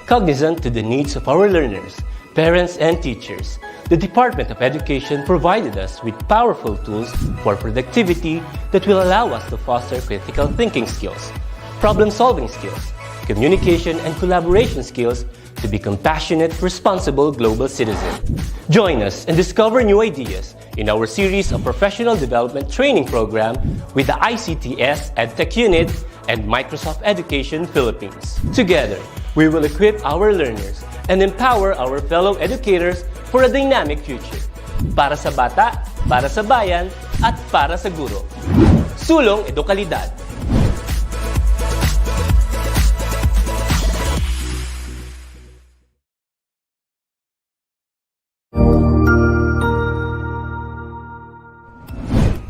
Cognizant to the needs of our learners, parents, and teachers, the Department of Education provided us with powerful tools for productivity that will allow us to foster critical thinking skills, problem-solving skills, communication and collaboration skills to be compassionate, responsible global citizens. Join us and discover new ideas in our series of professional development training program with the ICT's Edtech Unit and Microsoft Education Philippines. Together, we will equip our learners and empower our fellow educators for a dynamic future. Para sa bata, para sa bayan, at para sa guro. Sulong Edukalidad.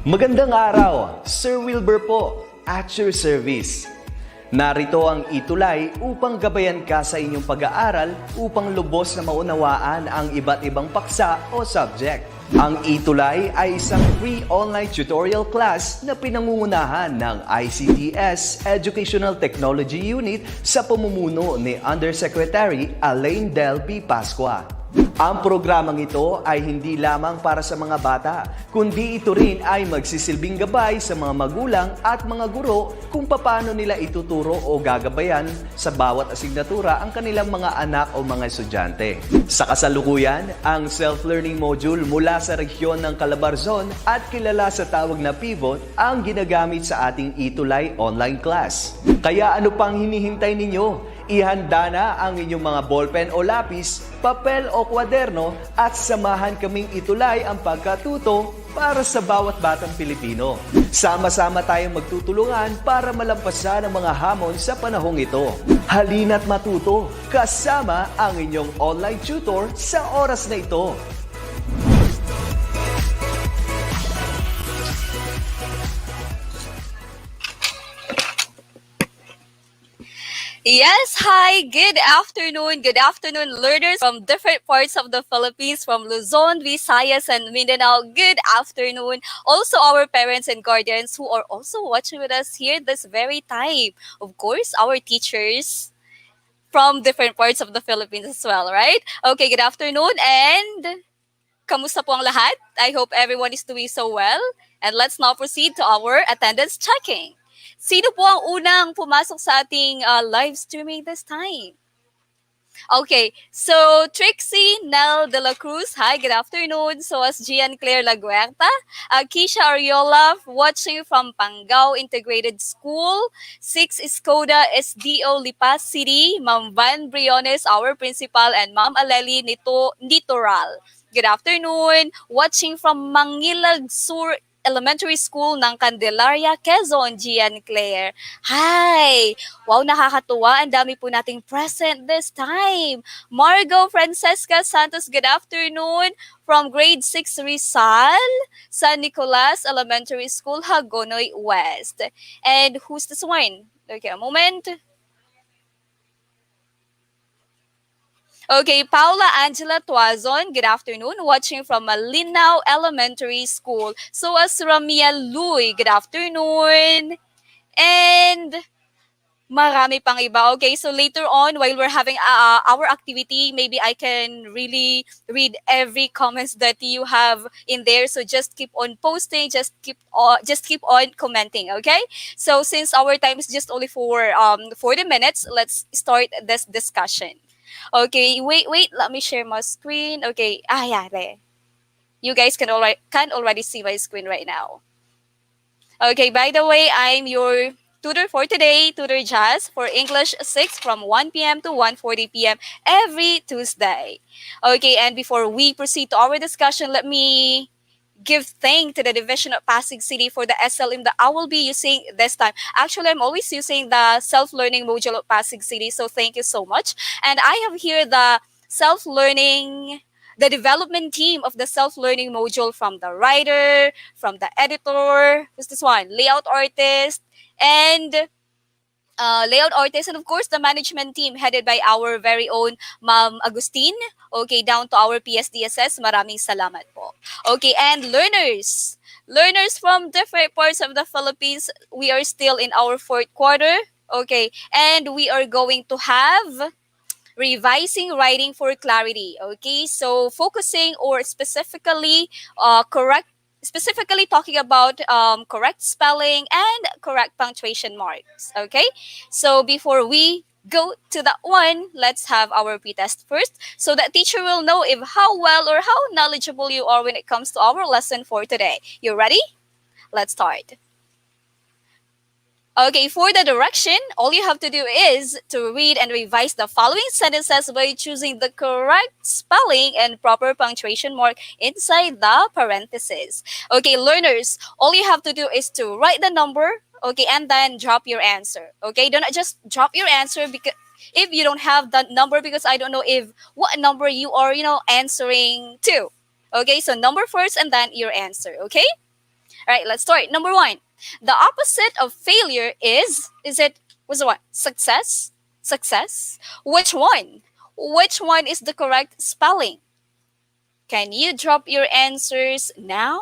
Magandang araw, Sir Wilbur po, at your service. Narito ang ETUlay upang gabayan ka sa inyong pag-aaral upang lubos na maunawaan ang iba't ibang paksa o subject. Ang ETUlay ay isang free online tutorial class na pinangungunahan ng ICT's Educational Technology Unit sa pamumuno ni Undersecretary Elaine Del P. Pascua. Ang programang ito ay hindi lamang para sa mga bata, kundi ito rin ay magsisilbing gabay sa mga magulang at mga guro kung paano nila ituturo o gagabayan sa bawat asignatura ang kanilang mga anak o mga estudyante. Sa kasalukuyan, ang self-learning module mula sa rehiyon ng Calabarzon at kilala sa tawag na pivot ang ginagamit sa ating ETUlay online class. Kaya ano pang hinihintay ninyo? Ihanda na ang inyong mga ballpen o lapis, papel o kwaderno at samahan kaming itulay ang pagkatuto para sa bawat batang Pilipino. Sama-sama tayong magtutulungan para malampasan ang mga hamon sa panahong ito. Halina't matuto kasama ang inyong online tutor sa oras na ito. Yes, hi, good afternoon. Good afternoon, learners from different parts of the Philippines, from Luzon, Visayas, and Mindanao. Good afternoon. Also, our parents and guardians who are also watching with us here this very time. Of course, our teachers from different parts of the Philippines as well, right? Okay, good afternoon. And kamusta po ang lahat? I hope everyone is doing so well. And let's now proceed to our attendance checking. Sino po ang unang pumasok sa ating live streaming this time? Okay, so Trixie Nel de la Cruz, hi, good afternoon. So as Gian Claire Laguerta, Keisha Ariola, watching from Panggao Integrated School, 6 Skoda SDO Lipas City, Ma'am Van Briones, our principal, and Ma'am Aleli Nitoral. Good afternoon. Watching from Mangilag Sur Elementary School ng Candelaria, Quezon, Gian Claire. Hi! Wow, nakakatuwa. Ang dami po nating present this time. Margo Francesca Santos, good afternoon. From grade 6 Rizal, San Nicolas Elementary School, Hagonoy West. And who's this one? Okay, a moment. Okay, Paula Angela Tuazon, good afternoon, watching from Malinaw Elementary School. So as Ramia Lui, good afternoon. And marami pang iba. Okay, so later on, while we're having our activity, maybe I can really read every comments that you have in there. So just keep on posting, just keep on commenting, okay? So since our time is just only for 40 minutes, let's start this discussion. Okay, wait, let me share my screen. Okay, yeah, there. You guys can already see my screen right now. Okay, by the way, I'm your tutor for today, Tutor Jazz, for English 6 from 1 p.m. to 1:40 p.m. every Tuesday. Okay, and before we proceed to our discussion, let me give thanks to the Division of Pasig City for the SLM that I will be using this time. Actually, I'm always using the self-learning module of Pasig City, so thank you so much. And I have here the the development team of the self-learning module from the writer, from the editor, who's this one? Layout artist, and and of course the management team headed by our very own Ma'am Agustin. Okay, down to our PSDSS, maraming salamat po. Okay, and learners from different parts of the Philippines, we are still in our 4th quarter. Okay, and we are going to have revising writing for clarity. Okay, so focusing or specifically talking about correct spelling and correct punctuation marks. Okay, so before we go to that one, let's have our pretest first so that teacher will know if how well or how knowledgeable you are when it comes to our lesson for today. You ready? Let's start. Okay, for the direction, all you have to do is to read and revise the following sentences by choosing the correct spelling and proper punctuation mark inside the parentheses. Okay, learners, all you have to do is to write the number, okay, and then drop your answer. Okay, do not just drop your answer because if you don't have that number, because I don't know if what number you are, answering to. Okay, so number first and then your answer. Okay, all right, let's start. Number one. The opposite of failure what's the one? Success? Success? Which one? Which one is the correct spelling? Can you drop your answers now?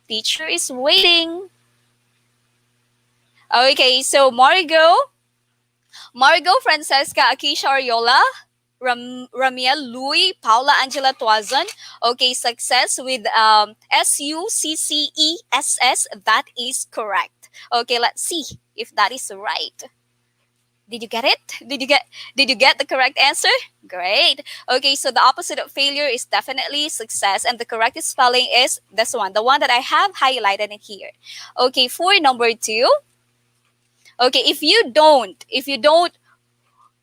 Teacher is waiting. Okay, so Margot, Francesca, Akisha, Ariola, Ramiel, Louie, Paula, Angela, Tuazon. Okay, success with Success. That is correct. Okay, let's see if that is right. Did you get it? Did you get the correct answer? Great. Okay, so the opposite of failure is definitely success, and the correct spelling is this one, the one that I have highlighted in here. Okay, for number two. Okay, if you don't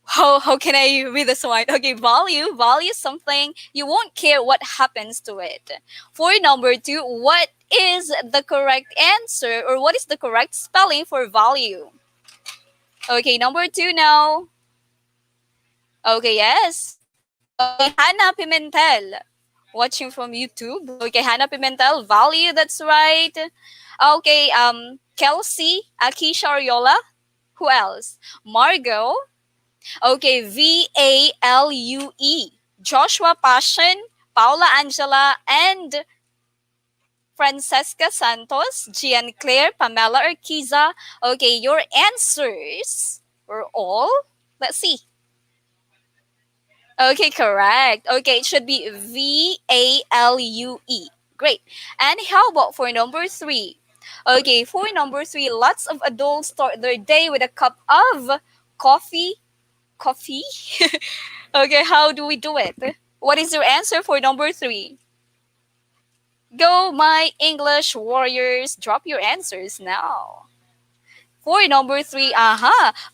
how can I read this one? Okay, value something, you won't care what happens to it. For number two, what is the correct answer or what is the correct spelling for value? Okay, number two now. Okay, yes. Okay, Hannah Pimentel, watching from YouTube. Okay, Hannah Pimentel, value, that's right. Okay, Kelsey, Akisha, Ariola. Who else? Margot. Okay, VALUE. Joshua Passion, Paula Angela, and Francesca Santos, Gian Claire, Pamela Urquiza. Okay, your answers were all, let's see. Okay, correct. Okay, it should be VALUE. Great. And how about for number three? Okay, for number three, lots of adults start their day with a cup of coffee. Okay, how do we do it? What is your answer for number three? Go, my English warriors. Drop your answers now. For number three,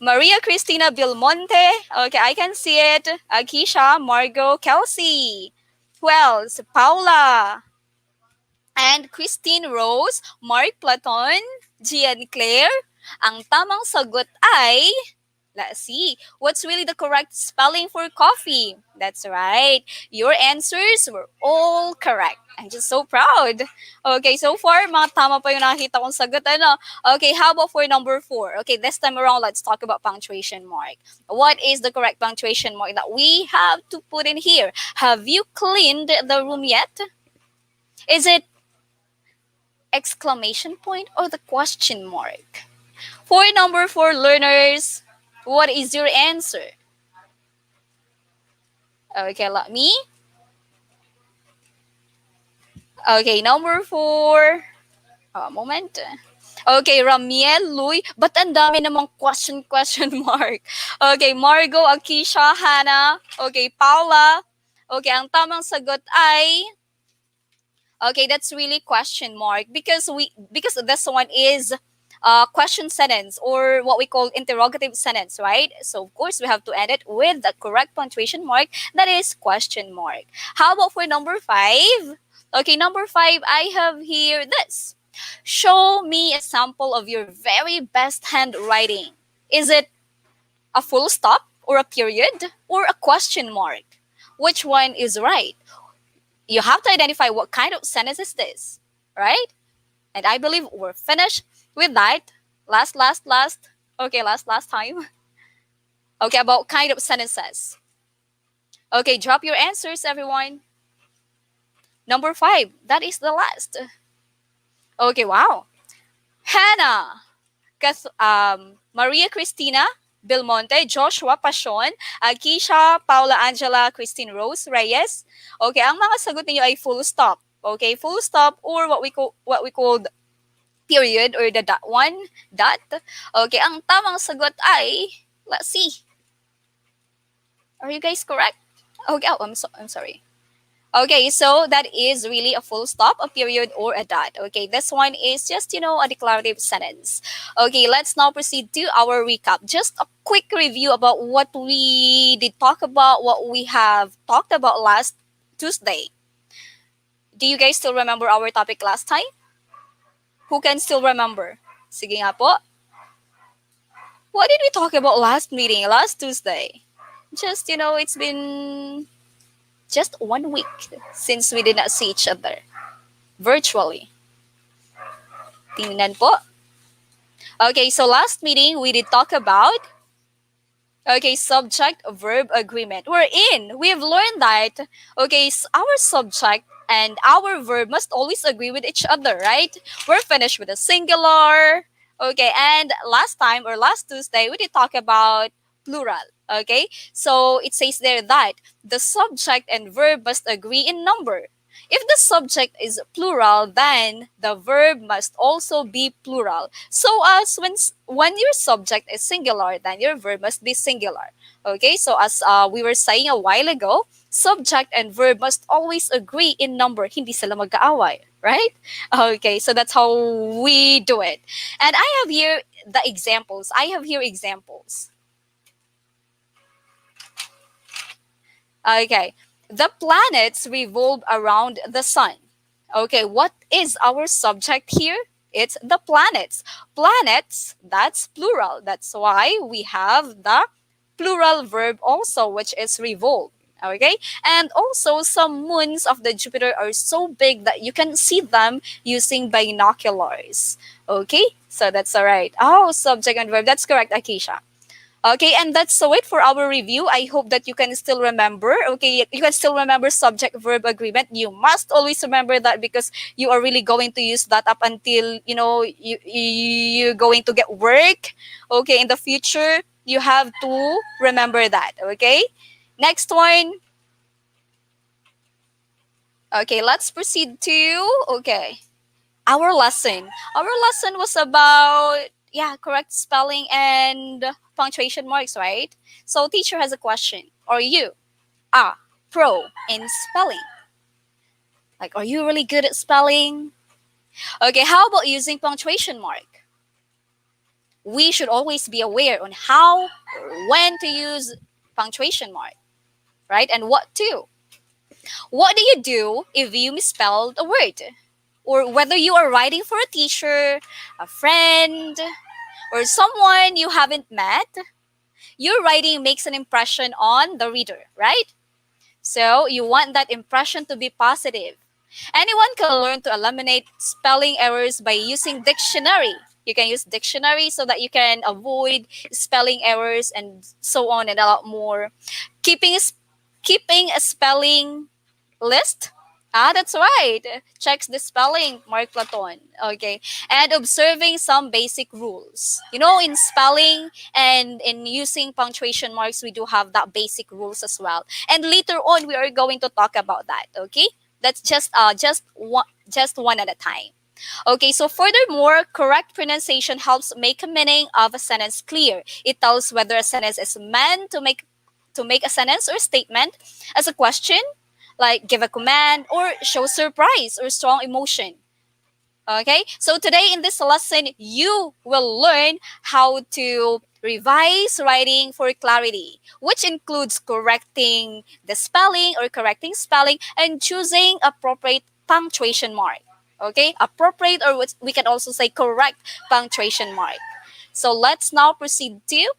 Maria Cristina Belmonte. Okay, I can see it. Akisha, Margot, Kelsey. Who else? Paula. And Christine Rose, Mark Platon, Gian Claire. Ang tamang sagot ay, let's see, what's really the correct spelling for coffee? That's right. Your answers were all correct. I'm just so proud. Okay, so far, mga tama pa yung nakita kong sagot. Ano? Okay, how about for number four? Okay, this time around, let's talk about punctuation mark. What is the correct punctuation mark that we have to put in here? Have you cleaned the room yet? Is it exclamation point or the question mark? For number four, learners, what is your answer? Okay, let me. Okay, number four. Moment. Okay, Ramiel, Louie. Ba't ang dami namang question mark? Okay, Margot, Akisha, Hannah. Okay, Paula. Okay, ang tamang sagot ay... Okay, that's really question mark because this one is question sentence or what we call interrogative sentence, right? So of course we have to end it with the correct punctuation mark, that is question mark. How about for number five? Okay, number five, I have here this. Show me a sample of your very best handwriting. Is it a full stop or a period or a question mark? Which one is right? You have to identify what kind of sentence is this, right? And I believe we're finished with that. Last time. Okay, about kind of sentences. Okay, drop your answers, everyone. Number five, that is the last. Okay, wow. Hannah, Maria Cristina, Belmonte, Joshua Pasion, Keisha, Paula Angela, Christine Rose, Reyes. Okay, ang mga sagot niyo ay full stop. Okay, full stop or what we call period or the dot one dot. Okay, ang tamang sagot ay, let's see. Are you guys correct? Okay, oh, I'm sorry. Okay, so that is really a full stop, a period, or a dot. Okay, this one is just, a declarative sentence. Okay, let's now proceed to our recap. Just a quick review about what we did talk about, what we have talked about last Tuesday. Do you guys still remember our topic last time? Who can still remember? Sige nga po. What did we talk about last meeting, last Tuesday? Just, it's been just 1 week since we did not see each other virtually. Tingnan po. Okay, so last meeting we did talk about subject-verb agreement. We've learned that, our subject and our verb must always agree with each other, right? We're finished with a singular. Okay, and last Tuesday, we did talk about plural. Okay, so it says there that the subject and verb must agree in number. If the subject is plural, then the verb must also be plural. So as when your subject is singular, then your verb must be singular. Okay, so as we were saying a while ago, subject and verb must always agree in number. Hindi sila mag-aaway, right? Okay, so that's how we do it. And I have here the examples. Okay, the planets revolve around the sun. Okay, what is our subject here? It's the planets. Planets, that's plural. That's why we have the plural verb also, which is revolve. Okay, and also some moons of the Jupiter are so big that you can see them using binoculars. Okay, so that's all right. Oh, subject and verb. That's correct, Akisha. Okay, and that's so it for our review. I hope that you can still remember. Okay, you can still remember subject-verb agreement. You must always remember that because you are really going to use that up until, you're going to get work. Okay, in the future, you have to remember that. Okay, next one. Okay, let's proceed to, our lesson. Our lesson was about, correct spelling and punctuation marks, right? So teacher has a question. Are you a pro in spelling? Like, are you really good at spelling? Okay, how about using punctuation mark? We should always be aware on how or when to use punctuation mark, right? And what to. What do you do if you misspelled a word? Or whether you are writing for a teacher, a friend, or someone you haven't met, your writing makes an impression on the reader, right? So you want that impression to be positive. Anyone can learn to eliminate spelling errors by using dictionary. You can use dictionary so that you can avoid spelling errors and so on and a lot more. Keeping a spelling list. That's right. Checks the spelling, Mark Platon. Okay. And observing some basic rules. In spelling and in using punctuation marks, we do have that basic rules as well. And later on, we are going to talk about that. Okay. That's just one at a time. Okay, so furthermore, correct pronunciation helps make a meaning of a sentence clear. It tells whether a sentence is meant to make a sentence or statement as a question, like give a command, or show surprise or strong emotion. Okay, so today in this lesson, you will learn how to revise writing for clarity, which includes correcting the spelling or correcting spelling and choosing appropriate punctuation mark. Okay, appropriate, or what we can also say correct punctuation mark. So let's now proceed to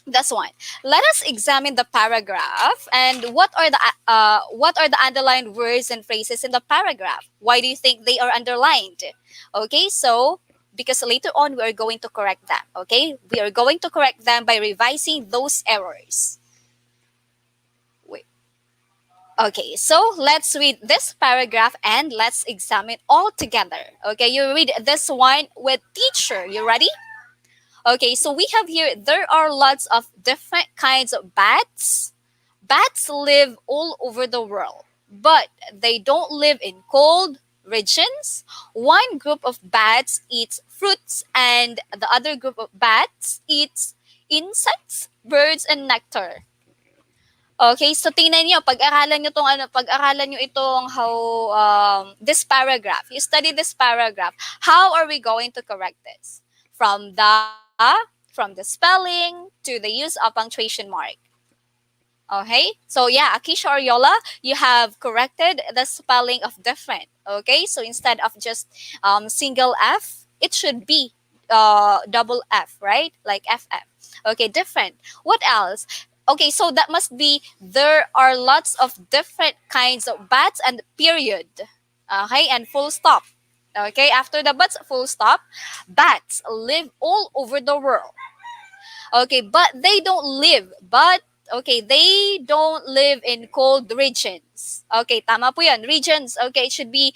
this one. Let us examine the paragraph and what are the underlined words and phrases in the paragraph. Why do you think they are underlined? Okay, so because later on we are going to correct them. Okay, we are going to correct them by revising those errors. Wait. Okay, so let's read this paragraph and let's examine all together. Okay, you read this one with teacher. You ready? Okay, so we have here, there are lots of different kinds of bats. Bats live all over the world, but they don't live in cold regions. One group of bats eats fruits, and the other group of bats eats insects, birds, and nectar. Okay, so tingnan niyo, pag-aralan niyo itong how this paragraph. You study this paragraph. How are we going to correct this? From the spelling to the use of punctuation mark. Okay, so yeah, Akisha or Yola, you have corrected the spelling of different. Okay, so instead of just single F, it should be double F, right? Like FF. Okay, different. What else? Okay, so that must be there are lots of different kinds of bats and period. Okay, and full stop. Okay, after the bats, full stop. Bats live all over the world. Okay, they don't live in cold regions. Okay, tama po yan. Regions. Okay, it should be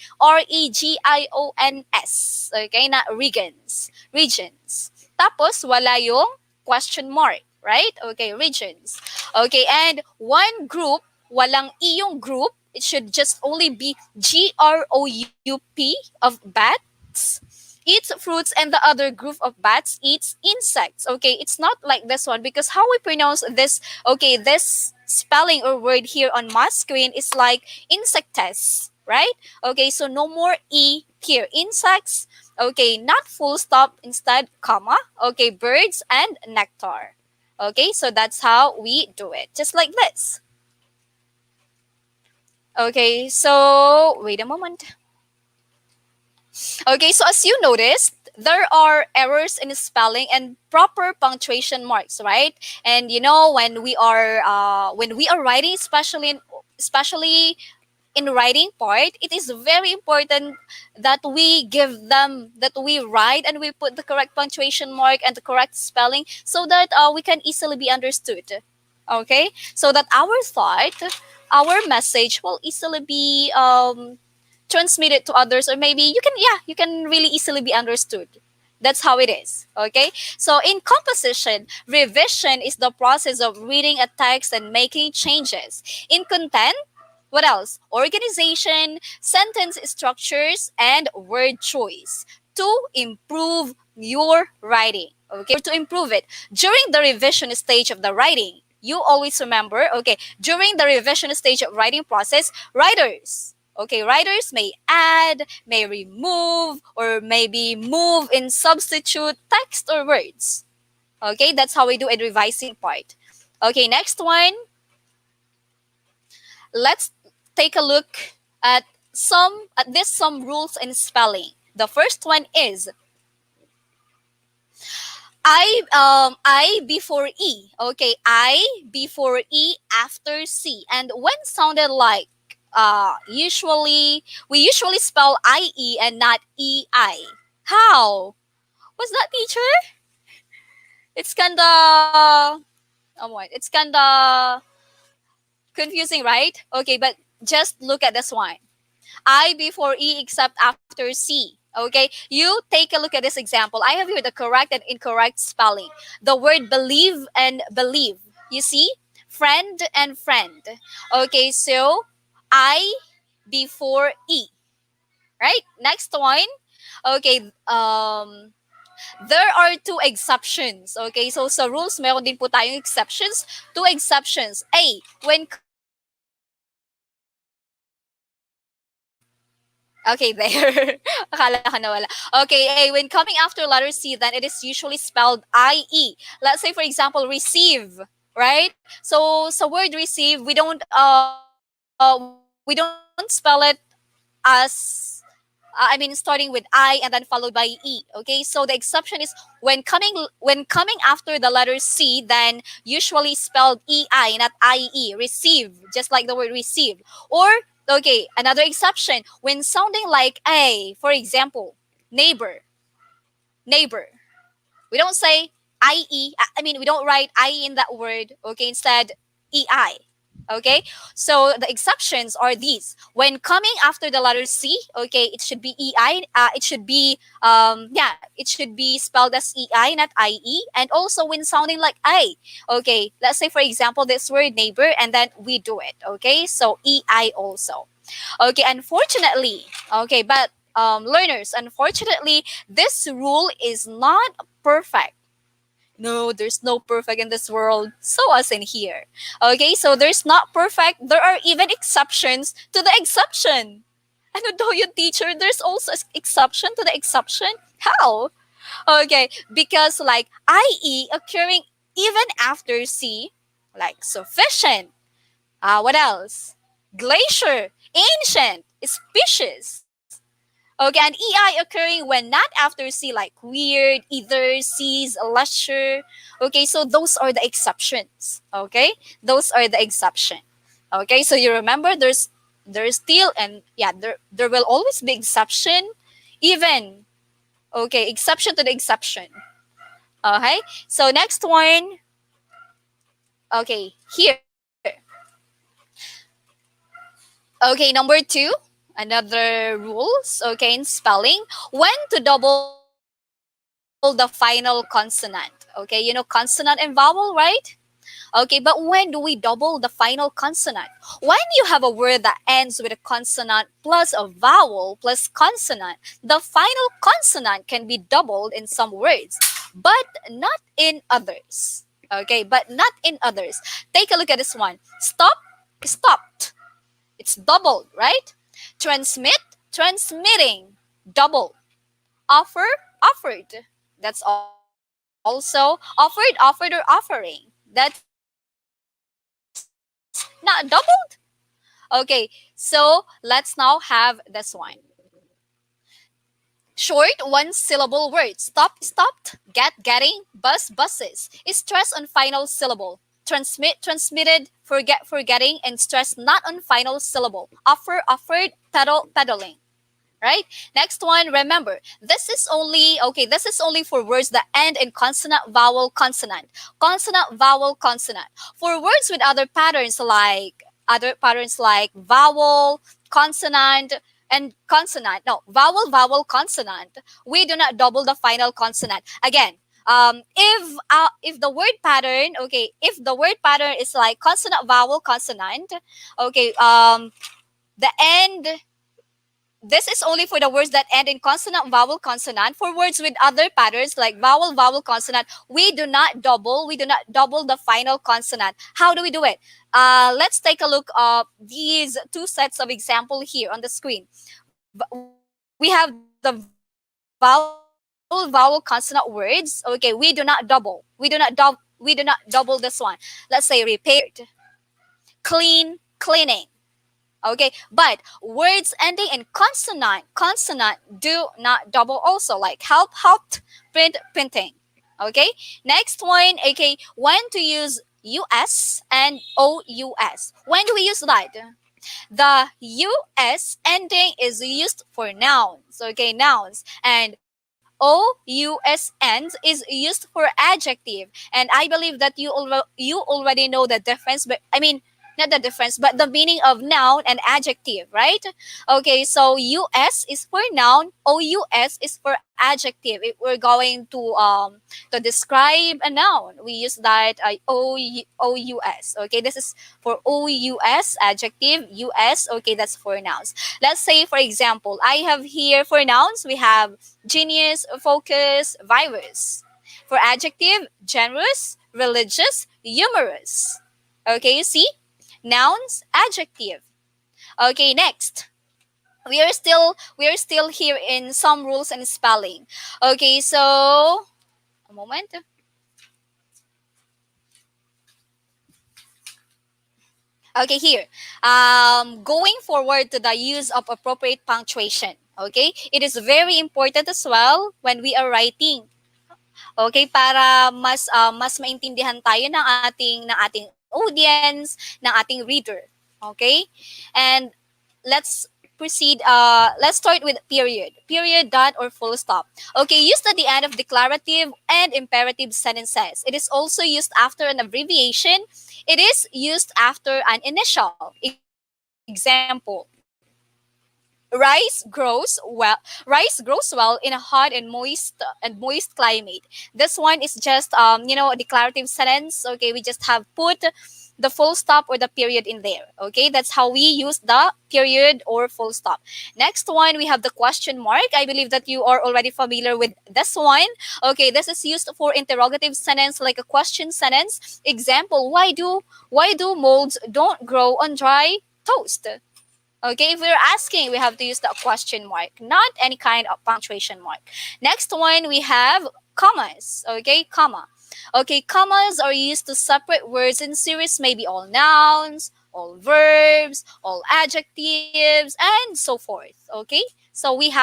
regions. Okay, not regions. Regions. Tapos, wala yung question mark. Right? Okay, regions. Okay, and one group, walang iyong group. It should just only be GROUP of bats eats fruits, and the other group of bats eats insects. Okay, it's not like this one because how we pronounce this, okay, this spelling or word here on my screen is like insectes, right? Okay, so no more E here. Insects, okay, not full stop, instead comma. Okay, birds and nectar. Okay, so that's how we do it. Just like this. Okay, so wait a moment. Okay, so as you noticed, there are errors in spelling and proper punctuation marks, right? And you know when we are writing, especially in writing part, it is very important that we write and we put the correct punctuation mark and the correct spelling so that we can easily be understood. Okay, so that our thought, our message will easily be transmit it to others, or maybe you can really easily be understood. That's how it is. Okay, so in composition, revision is the process of reading a text and making changes in content. What else? Organization, sentence structures, and word choice to improve your writing. Okay, to improve it during the revision stage of the writing, you always remember, okay, during the revision stage of writing process, writers may add, may remove, or maybe move in substitute text or words. Okay, that's how we do a revising part. Okay, next one. Let's take a look at some rules in spelling. The first one is I before E. Okay, I before E after C. And when sounded like we usually spell IE and not EI. How? What's that, teacher? It's kinda it's kinda confusing, right? Okay, but just look at this one. I before E except after C. Okay, you take a look at this example. I have here the correct and incorrect spelling. The word believe and believe. You see? Friend and friend. Okay, so I before E. Right? Next one. Okay, there are two exceptions. Okay, so sa rules, meron din po tayong exceptions. Two exceptions. A, when okay, there. Akala ka nawala. Okay, A, when coming after letter C, then it is usually spelled IE. Let's say, for example, receive, right? So, sa word receive, we don't spell it as starting with I and then followed by E. Okay, so the exception is when coming after the letter C, then usually spelled EI, not IE. Receive, just like the word receive. Or okay, another exception when sounding like A. For example, neighbor. Neighbor. We don't say IE. We don't write IE in that word. Okay, instead EI. Okay, so the exceptions are these. When coming after the letter C, okay, it should be EI. It should be it should be spelled as EI, not IE. And also when sounding like I, okay, let's say for example this word neighbor, and then we do it. Okay, so EI also. Okay, unfortunately, okay, but learners, unfortunately, this rule is not perfect. No, there's no perfect in this world. So us in here. Okay, so there's not perfect. There are even exceptions to the exception. Ano daw yung teacher? There's also exception to the exception? How? Okay, because like IE occurring even after C, like sufficient. What else? Glacier, ancient, species. Okay, and EI occurring when not after C, like weird, either, sees, leisure. Okay, so those are the exceptions. Okay, those are the exception. Okay, so you remember there's still, and yeah, there will always be exception, even. Okay, exception to the exception. Okay, so next one. Okay, here. Okay, number two, another rules, okay, in spelling, when to double the final consonant. Okay, you know consonant and vowel, right? Okay, but when do we double the final consonant? When you have a word that ends with a consonant plus a vowel plus consonant, the final consonant can be doubled in some words, but not in others. Okay, but not in others. Take a look at this one. Stop, stopped. It's doubled, right? Transmit, transmitting, double. Offer, offered. That's also offered, offered, or offering. That's not doubled. Okay, so let's now have this one. Short one syllable words. Stop, stopped, get, getting, bus, buses. Is stress on final syllable. Transmit, transmitted, forget, forgetting, and stress not on final syllable. Offer, offered, pedal, pedaling. Right? Next one, remember, this is only for words that end in consonant, vowel, consonant. Consonant, vowel, consonant. For words with other patterns like vowel, consonant, and consonant. No, vowel, vowel, consonant. We do not double the final consonant. Again, if the word pattern, okay, if the word pattern is like consonant, vowel, consonant, okay, the end, this is only for the words that end in consonant, vowel, consonant. For words with other patterns like vowel, vowel, consonant, we do not double. We do not double the final consonant. How do we do it? Let's take a look at these two sets of example here on the screen. We have the vowel, vowel, consonant words. Okay, we do not double. We do not double this one. Let's say repaired, clean, cleaning. Okay, but words ending in consonant do not double also, like help, helped, print, printing. Okay, next one, okay, when to use us and ous. When do we use that? The us ending is used for nouns, okay, nouns, and ous ends is used for adjective. And I believe that you already know the difference, but I mean, not the difference, but the meaning of noun and adjective, right? Okay, so us is for noun, ous is for adjective. If we're going to describe a noun, we use that ous. Okay, this is for ous adjective, us. Okay, that's for nouns. Let's say, for example, I have here for nouns we have genius, focus, virus. For adjective, generous, religious, humorous. Okay, you see? Nouns, adjective. Okay, next. We are still here in some rules and spelling. Okay, so a moment. Okay, here. Going forward to the use of appropriate punctuation. Okay, it is very important as well when we are writing. Okay, para mas maintindihan tayo ng ating audience, ng ating reader. Okay? And let's proceed. Let's start with period. Period, dot, or full stop. Okay, used at the end of declarative and imperative sentences. It is also used after an abbreviation. It is used after an initial. Example: rice grows well in a hot and moist climate. This one is just a declarative sentence. Okay, we just have put the full stop or the period in there. Okay, that's how we use the period or full stop. Next one, we have the question mark. I believe that you are already familiar with this one. Okay, this is used for interrogative sentence, like a question sentence. Example: why do molds don't grow on dry toast? Okay, if we're asking, we have to use the question mark, not any kind of punctuation mark. Next one, we have commas. Okay, comma. Okay, commas are used to separate words in series, maybe all nouns, all verbs, all adjectives, and so forth. Okay, so we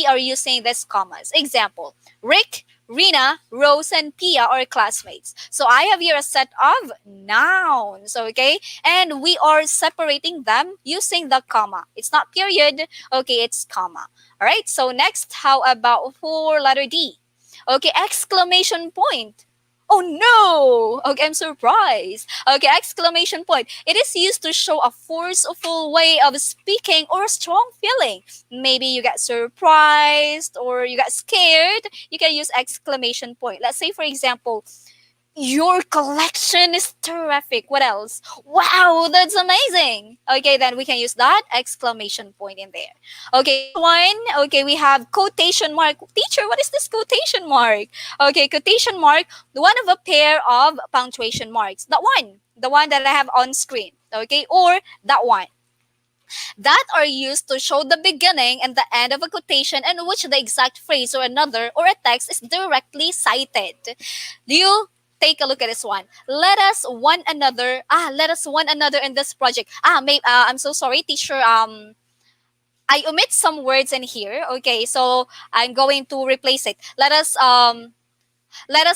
are using this commas. Example: Rick, Rina, Rose, and Pia are classmates. So I have here a set of nouns. Okay, and we are separating them using the comma. It's not period. Okay, it's comma. All right. So next, how about for letter D? Okay, exclamation point. Oh no! Okay, I'm surprised. Okay, exclamation point. It is used to show a forceful way of speaking or a strong feeling. Maybe you get surprised or you got scared. You can use exclamation point. Let's say, for example, your collection is terrific. What else? Wow, that's amazing. Okay, then we can use that exclamation point in there. Okay, next one. Okay, we have quotation mark. Teacher, what is this quotation mark? Okay, quotation mark, one of a pair of punctuation marks. The one that I have on screen. Okay, or that one that are used to show the beginning and the end of a quotation in which the exact phrase or another or a text is directly cited. Do you take a look at this one? Let us one another. Let us one another in this project. I'm so sorry, teacher. I omit some words in here. Okay, so I'm going to replace it. Let us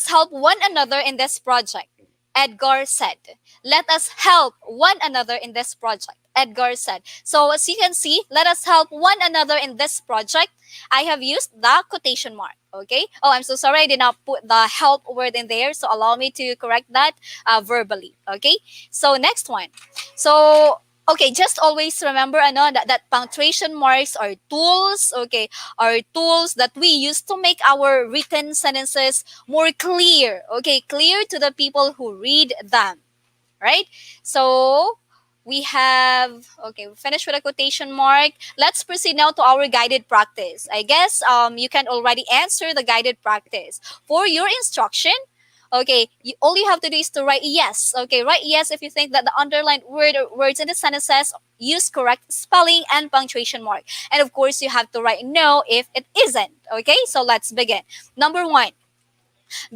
help one another in this project. Edgar said. Let us help one another in this project. Edgar said. So as you can see, let us help one another in this project. I have used the quotation mark. Okay. Oh, I'm so sorry. I did not put the help word in there. So allow me to correct that verbally. Okay. So next one. So okay, just always remember that punctuation marks are tools. Okay, are tools that we use to make our written sentences more clear. Okay, clear to the people who read them. Right? So we have, okay, we finished with a quotation mark. Let's proceed now to our guided practice. I guess you can already answer the guided practice. For your instruction, okay, all you have to do is to write yes. Okay, write yes if you think that the underlined word or words in the sentences use correct spelling and punctuation mark. And of course, you have to write no if it isn't. Okay, so let's begin. Number one,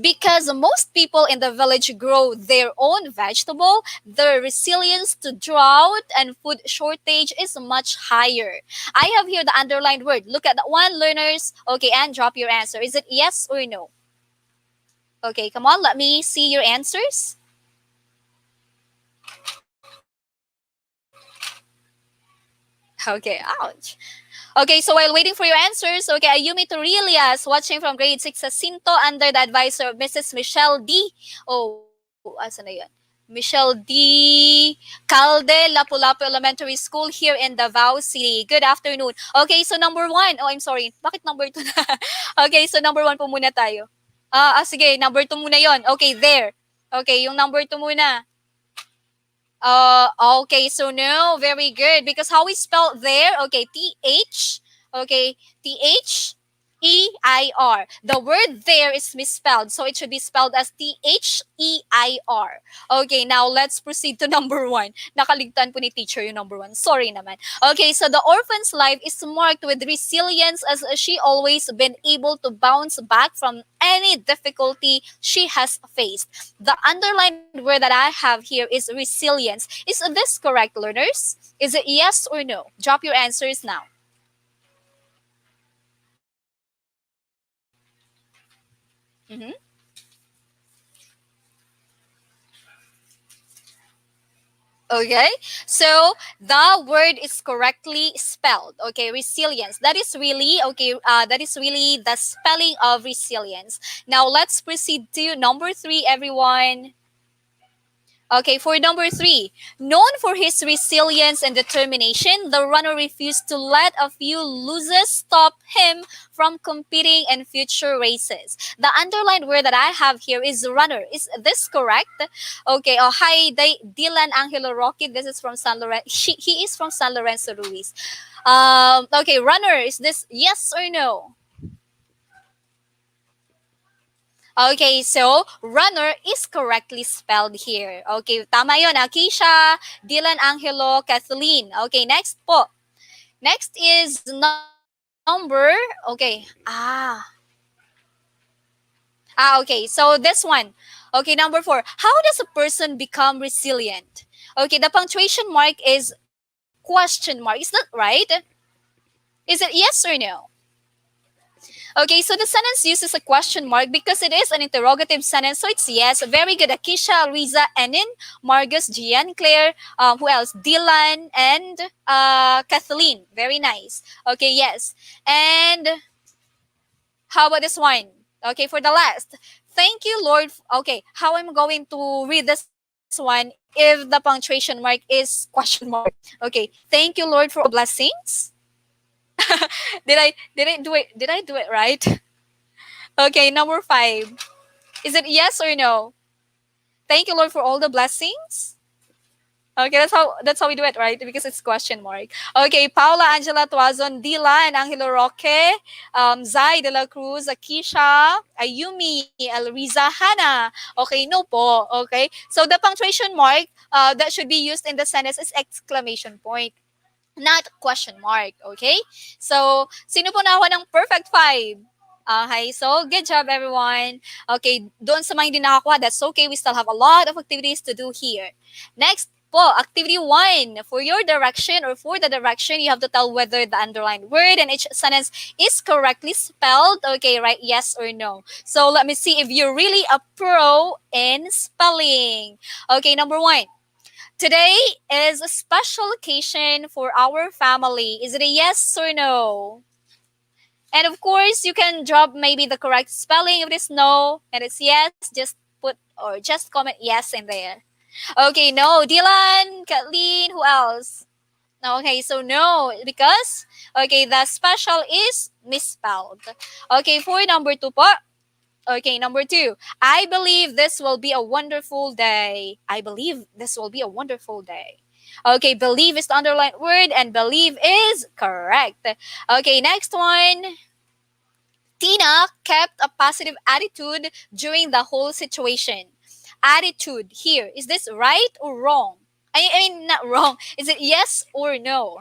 because most people in the village grow their own vegetable, their resilience to drought and food shortage is much higher. I have here the underlined word. Look at that one, learners. Okay, and drop your answer. Is it yes or no? Okay, come on, let me see your answers. Okay, ouch. Okay, so while waiting for your answers, okay, Ayumi Torilias, watching from grade 6 sa Sinto under the advisor of Mrs. Michelle D. Oh, asan na yun? Michelle D. Calde, Lapu-Lapu Elementary School here in Davao City. Good afternoon. Okay, so number one. Oh, I'm sorry. Bakit number two na? Okay, so number one po muna tayo. Sige, number two muna yon. Okay, there. Okay, yung number two muna. Okay, so no, very good. Because how we spell there, okay, TH, okay, THEIR. The word there is misspelled, so it should be spelled as THEIR. Okay, now let's proceed to number one. Nakaligtan po ni teacher yung number one. Sorry naman. Okay, so the orphan's life is marked with resilience as she always been able to bounce back from any difficulty she has faced. The underlined word that I have here is resilience. Is this correct, learners? Is it yes or no? Drop your answers now. Mm-hmm. Okay, so the word is correctly spelled. Okay, resilience. That is really okay. That is really the spelling of resilience. Now let's proceed to number three, everyone. Okay, for number three, known for his resilience and determination, the runner refused to let a few losses stop him from competing in future races. The underlined word that I have here is runner. Is this correct? Okay. Oh, hi, Dylan Angelo Rocky. This is from San Lorenzo. He is from San Lorenzo Ruiz. Okay, runner. Is this yes or no? Okay, so runner is correctly spelled here. Okay, tama yun. Keisha, Dylan Angelo, Kathleen. Okay, next po. Next is number, okay, okay, so this one. Okay, number four. How does a person become resilient? Okay, the punctuation mark is question mark. Is that right? Is it yes or no? Okay, so the sentence uses a question mark because it is an interrogative sentence. So it's yes. Very good. Akisha, Riza, Enin, Margus, Gian, Claire, who else? Dylan, and Kathleen. Very nice. Okay, yes. And how about this one? Okay, for the last. Thank you, Lord. Okay, how I'm going to read this one if the punctuation mark is question mark. Okay, thank you, Lord, for all the blessings. Did I do it right? Okay, number five. Is it yes or no? Thank you, Lord, for all the blessings. Okay, that's how we do it, right? Because it's question mark. Okay, Paula, Angela, Tuazon, Dila, and Angelo Roque, Zai de la Cruz, Akisha, Ayumi, Elriza, Hannah. Okay, no po. Okay, so the punctuation mark that should be used in the sentence is exclamation point, not question mark. Okay, so sino po nakuha ng perfect five? Okay, so good job everyone. Okay, doon sa mga hindi nakakuha, that's okay. We still have a lot of activities to do here. Next po, activity 1. For your direction or for the direction, you have to tell whether the underlined word and each sentence is correctly spelled. Okay, right? Yes or no. So let me see if you're really a pro in spelling. Okay, number 1. Today is a special occasion for our family. Is it a yes or no? And of course, you can drop maybe the correct spelling if it is no and it's yes. Just put or just comment yes in there. Okay, no. Dylan, Kathleen, who else? Okay, so no, because, okay, the special is misspelled. Okay, for number 2 po. Okay, number 2. I believe this will be a wonderful day. I believe this will be a wonderful day. Okay, believe is the underlined word and believe is correct. Okay, next one. Tina kept a positive attitude during the whole situation. Attitude here, is this right or wrong? I mean, not wrong. Is it yes or no?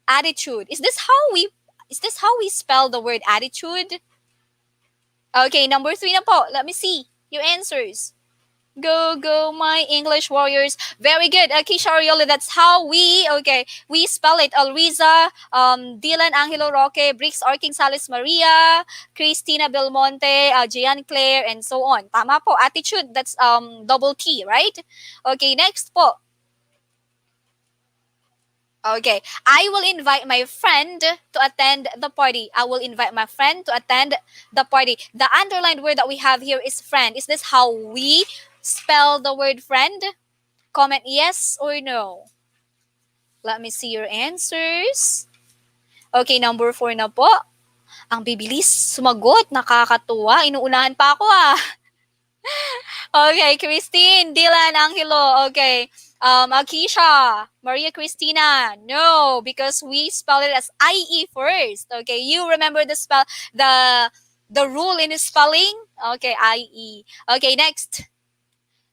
Attitude. Is this how we spell the word attitude? Okay, number 3 na po. Let me see your answers. Go, go, my English warriors. Very good. Keisha Orioli, that's how we spell it. Alriza, Dylan Angelo Roque, Brix Arking Salis Maria, Christina Belmonte, Gian Claire, and so on. Tama po. Attitude, that's double T, right? Okay, next po. Okay, I will invite my friend to attend the party. I will invite my friend to attend the party. The underlined word that we have here is friend. Is this how we spell the word friend? Comment yes or no. Let me see your answers. Okay, number 4 na po. Ang bibilis sumagot. Nakakatuwa. Inuunahan pa ako Okay, Christine, Dylan, Angelo. Okay. Akisha, Maria Cristina. No, because we spell it as IE first. Okay, you remember the rule in spelling? Okay, IE. Okay, next.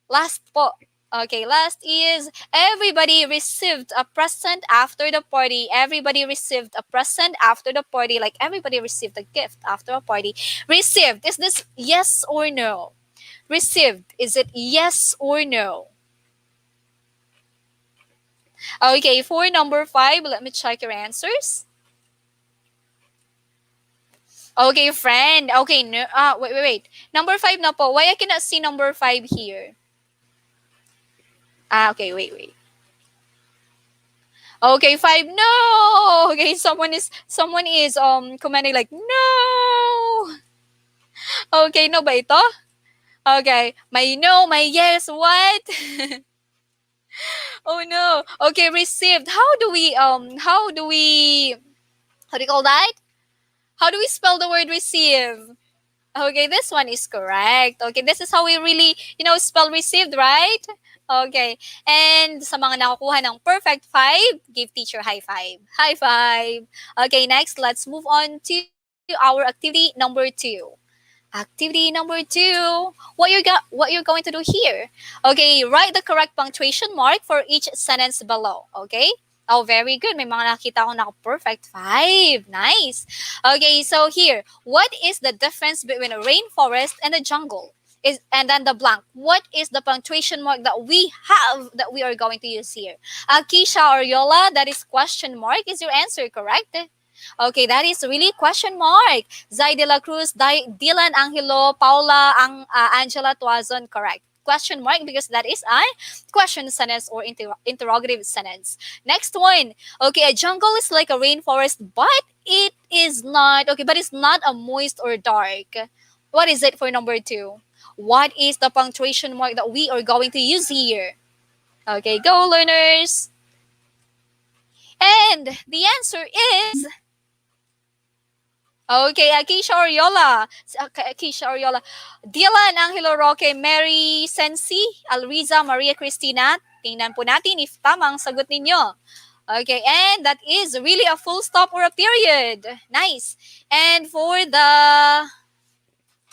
Last po. Okay, last is everybody received a present after the party. Everybody received a present after the party. Like everybody received a gift after a party. Received. Is this yes or no? Received. Is it yes or no? Okay, for number 5, let me check your answers. Okay, friend. Okay, no, wait. Number 5 na po. Why I cannot see number 5 here? Okay, wait. Okay, 5. No. Okay, someone is commenting like no. Okay, no ba ito? Okay, may no, may yes, what? Oh no. Okay, received. How do you call that? How do we spell the word receive? Okay, this one is correct. Okay, this is how we really, spell received, right? Okay. And sa mga nakukuha ng perfect 5, give teacher high five. High five. Okay, next, let's move on to our activity number 2. Activity number 2. What you're going to do here? Okay, write the correct punctuation mark for each sentence below. Okay? Oh, very good. May mga nakita akong naka-perfect 5. Nice. Okay, so here, what is the difference between a rainforest and a jungle? And then the blank. What is the punctuation mark that we have that we are going to use here? Akisha or Yola, that is question mark. Is your answer correct? Okay, that is really question mark. Zay de la Cruz, Dylan Angelo, Paula, Angela Tuazon, correct. Question mark because that is a question sentence or interrogative sentence. Next one. Okay, a jungle is like a rainforest, but it is not, okay, but it's not a moist or dark. What is it for number 2? What is the punctuation mark that we are going to use here? Okay, go learners. And the answer is okay, Akisha Oriola. Akisha Oriola. Dylan Angelo Roque, Mary Sensi, Alriza Maria Cristina. Tingnan po natin if tama ang sagot ninyo. Okay, and that is really a full stop or a period. Nice. And for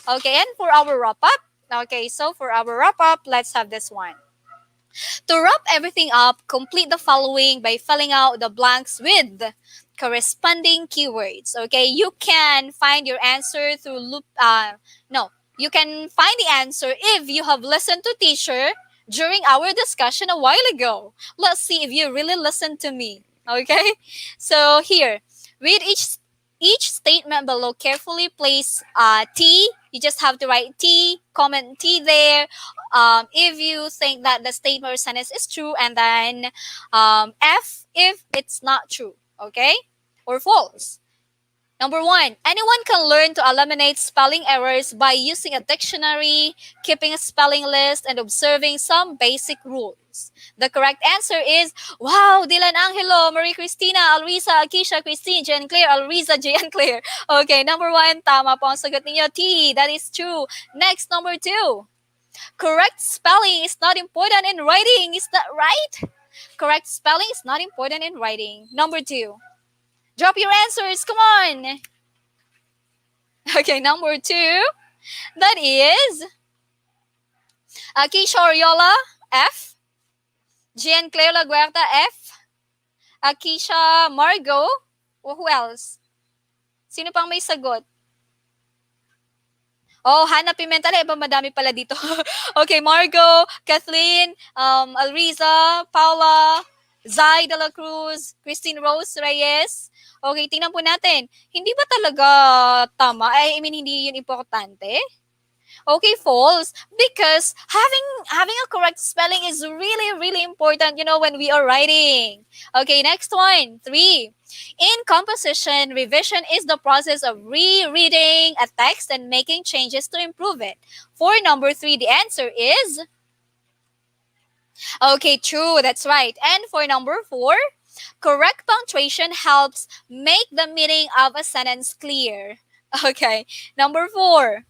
our wrap up. Okay, so for our wrap up, let's have this one. To wrap everything up, complete the following by filling out the blanks with corresponding keywords. Okay, you can find your answer through you can find the answer if you have listened to teacher during our discussion a while ago. Let's see if you really listened to me. Okay, so here, read each statement below carefully. Place T. You just have to write T, comment T there. If you think that the statement or sentence is true, and then F if it's not true. Okay? Or false. Number 1, anyone can learn to eliminate spelling errors by using a dictionary, keeping a spelling list, and observing some basic rules. The correct answer is, wow, Dylan Angelo, Marie Cristina, Alriza, Akisha, Christine, Jen Claire, Alriza, Jen Claire. Okay, number 1, tama po ang sagot ninyo. T, that is true. Next, number 2. Correct spelling is not important in writing. Is that right? Correct spelling is not important in writing. Number 2. Drop your answers. Come on. Okay, number 2. That is Akisha Oriola, F. Jean Claire Laguerta, F. Akisha Margo. Who else? Sino pang may sagot? Oh, Hannah Pimentel. Iba madami pala dito. Okay, Margo, Kathleen, Alriza, Paula, Zay de la Cruz, Christine Rose Reyes. Okay, tingnan po natin. Hindi ba talaga tama? I mean, hindi yun importante? Okay, false. Because having a correct spelling is really, really important, when we are writing. Okay, next one. 3. In composition, revision is the process of rereading a text and making changes to improve it. For number 3, the answer is okay, true. That's right. And for number 4, correct punctuation helps make the meaning of a sentence clear. Okay, number 4.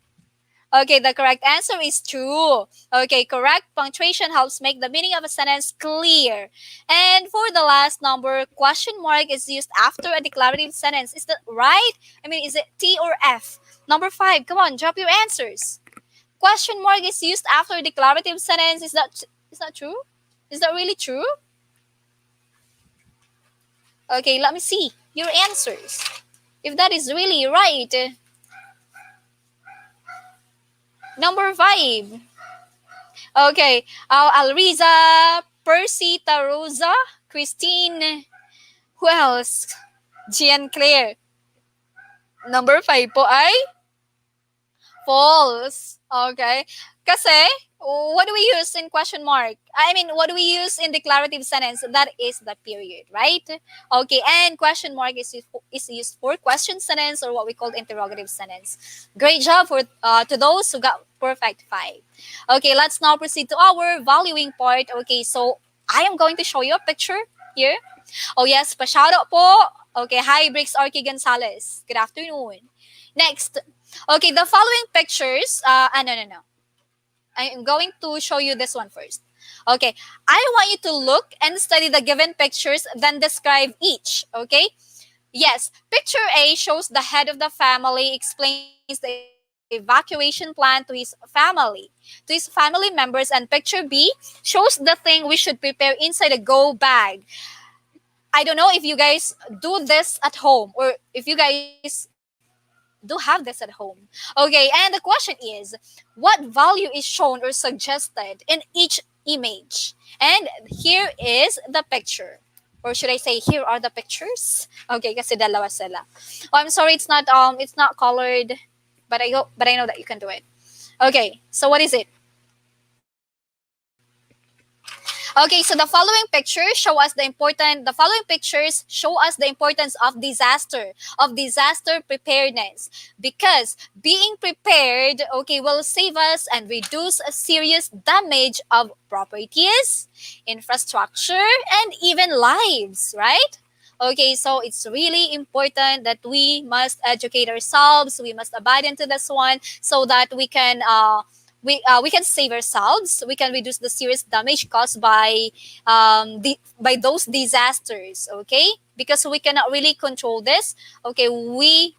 Okay, the correct answer is true. Okay, correct punctuation helps make the meaning of a sentence clear. And for the last number, question mark is used after a declarative sentence. Is that right? I mean, is it T or F? Number 5, come on, drop your answers. Question mark is used after a declarative sentence. Is that true? Is that really true? Okay, let me see your answers. If that is really right. Number 5. Okay, Alriza, Percy, Taruza, Christine. Who else? Jean Claire. Number 5 po ay False. Okay. Kasi, what do we use in question mark? I mean, what do we use in declarative sentence? That is the period, right? Okay, and question mark is used for question sentence or what we call interrogative sentence. Great job for to those who got perfect 5. Okay, let's now proceed to our valuing part. Okay, so I am going to show you a picture here. Oh yes, pa-shoutout po. Okay, hi Briggs Arky Gonzalez. Good afternoon. Next, okay, the following pictures, no. I'm going to show you this one first. Okay, I want you to look and study the given pictures, then describe each, okay? Yes, picture A shows the head of the family, explains the evacuation plan to his family members, and picture B shows the thing we should prepare inside a go bag. I don't know if you guys do this at home or if you guys do have this at home. Okay, and the question is, what value is shown or suggested in each image? And here is the picture. Or should I say here are the pictures? Okay, kasi dalawa sila. Oh, I'm sorry it's not colored, but I know that you can do it. Okay, so what is it? Okay, so the following pictures show us the importance of disaster preparedness. Because being prepared, okay, will save us and reduce a serious damage of properties, infrastructure, and even lives, right? Okay, so it's really important that we must educate ourselves. We must abide into this one so that we can save ourselves. We can reduce the serious damage caused by by those disasters. Okay, because we cannot really control this. Okay, we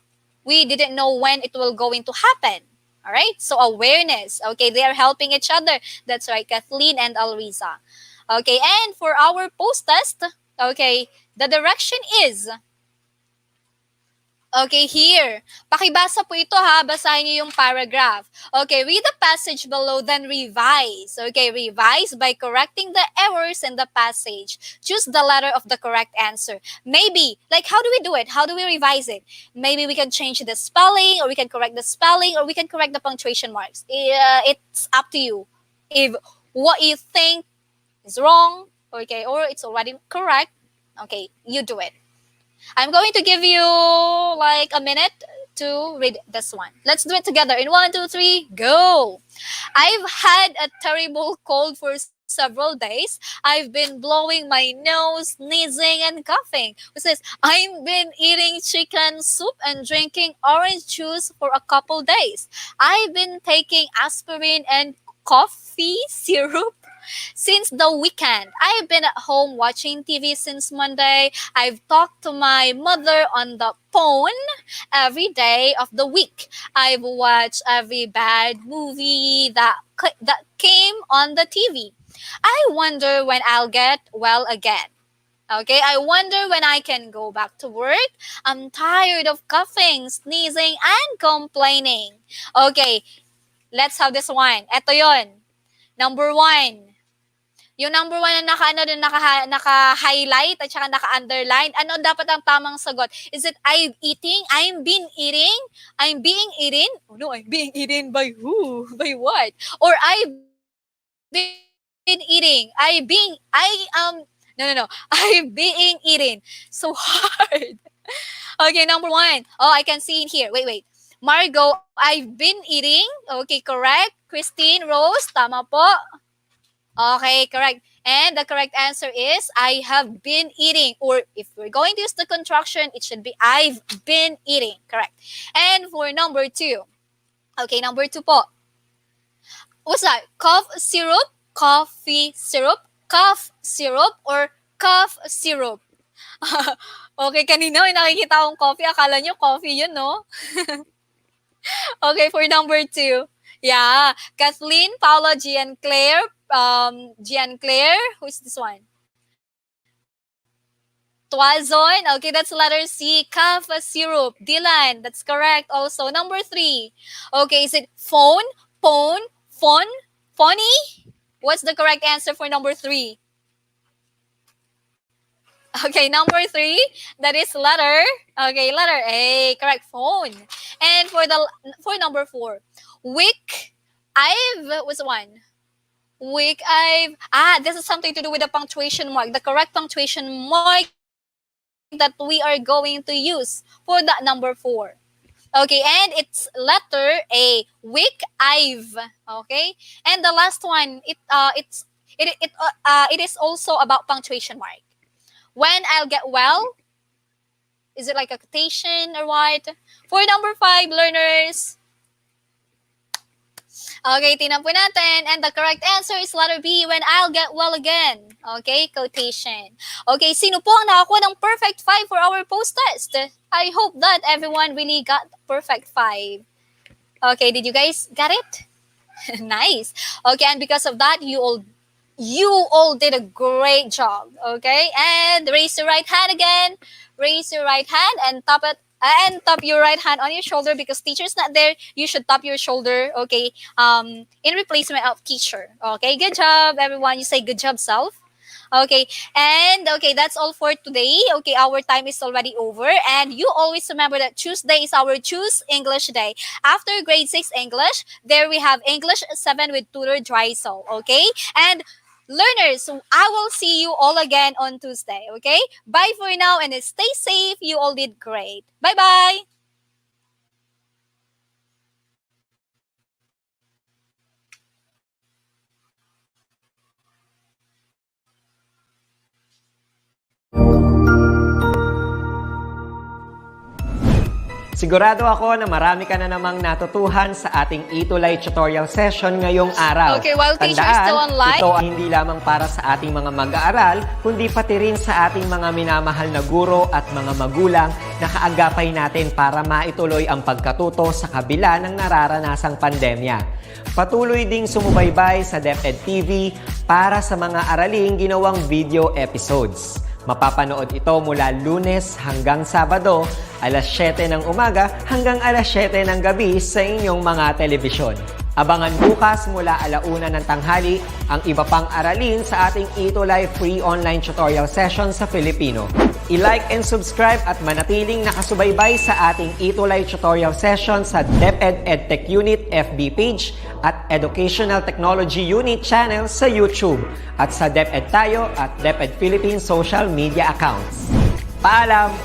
didn't know when it will going to happen. All right, so awareness. Okay, they are helping each other. That's right, Kathleen and Alriza. Okay, and for our post test, okay, the direction is. Okay, here. Pakibasa po ito ha. Basahin niyo yung paragraph. Okay, read the passage below, then revise. Okay, revise by correcting the errors in the passage. Choose the letter of the correct answer. Maybe, like how do we do it? How do we revise it? Maybe we can change the spelling, or we can correct the spelling, or we can correct the punctuation marks. It's up to you. If what you think is wrong, okay, or it's already correct, okay, you do it. I'm going to give you like a minute to read this one. Let's do it together. In 1, 2, 3, go. I've had a terrible cold for several days. I've been blowing my nose, sneezing, and coughing. It says, I've been eating chicken soup and drinking orange juice for a couple days. I've been taking aspirin and coffee syrup since the weekend. I've been at home watching TV since Monday. I've talked to my mother on the phone every day of the week. I've watched every bad movie that came on the TV. I wonder when I'll get well again. Okay, I wonder when I can go back to work. I'm tired of coughing, sneezing, and complaining. Okay, let's have this one. Ito yon. Number 1. Yung number 1 na naka-highlight at saka naka-underline, ano dapat ang tamang sagot? Is it I'm eating? I'm being eating? I'm being eaten? Oh no, I'm being eaten by who? By what? Or I've been eating? No. I'm being eaten. So hard. Okay, number 1. Oh, I can see in here. Wait. Margo, I've been eating. Okay, correct. Christine, Rose, tama po. Okay, correct. And the correct answer is I have been eating. Or if we're going to use the contraction, it should be I've been eating. Correct. And for number 2. Okay, number 2 po. What's that? Cough syrup, coffee syrup, cough syrup, or cough syrup? Okay, kanina may nakikita akong coffee. Akala nyo coffee yun, no? Okay, for number 2. Yeah, Kathleen, Paula, Gian Claire, who's this one? Tuazon, okay, that's letter C, cough syrup. Dylan, that's correct also. Number 3, okay, is it phone, phony? What's the correct answer for number 3? Okay, number 3, that is letter A, correct, phone. And for number 4, week I've was one. Week I've this is something to do with the punctuation mark. The correct punctuation mark that we are going to use for that number 4. Okay, and it's letter A, week I've. Okay, and the last one, it is also about punctuation mark. When I'll get well, is it like a quotation or what? For number 5, learners. Okay, tingnan po natin. And the correct answer is letter B, when I'll get well again. Okay, quotation. Okay, sino po ang nakakuha ng perfect 5 for our post-test? I hope that everyone really got perfect 5. Okay, did you guys get it? Nice. Okay, and because of that, you all did a great job. Okay, and raise your right hand again. Raise your right hand and tap your right hand on your shoulder, because teacher's not there. You should tap your shoulder, okay, in replacement of teacher. Okay, good job, everyone. You say good job, self. Okay, and okay, that's all for today. Okay, our time is already over, and you always remember that Tuesday is our Choose English Day. After grade 6 English, there we have English 7 with tutor Drysel. Okay, and learners, I will see you all again on Tuesday, okay? Bye for now and stay safe. You all did great. Bye-bye. Sigurado ako na marami ka na namang natutuhan sa ating ETUlay tutorial session ngayong araw. Okay, while teacher is still online. Ito ay hindi lamang para sa ating mga mag-aaral, kundi pati rin sa ating mga minamahal na guro at mga magulang na kaagapay natin para maituloy ang pagkatuto sa kabila ng nararanasang pandemya. Patuloy ding sumubaybay sa DepEd TV para sa mga araling ginawang video episodes. Mapapanood ito mula Lunes hanggang Sabado, alas 7 ng umaga hanggang alas 7 ng gabi sa inyong mga telebisyon. Abangan bukas mula 1:00 ng tanghali ang iba pang aralin sa ating ETUlay free online tutorial session sa Filipino. I-like and subscribe at manatiling nakasubaybay sa ating ETUlay tutorial session sa DepEd Edtech Unit FB page at Educational Technology Unit channel sa YouTube at sa DepEd Tayo at DepEd Philippines social media accounts. Paalam!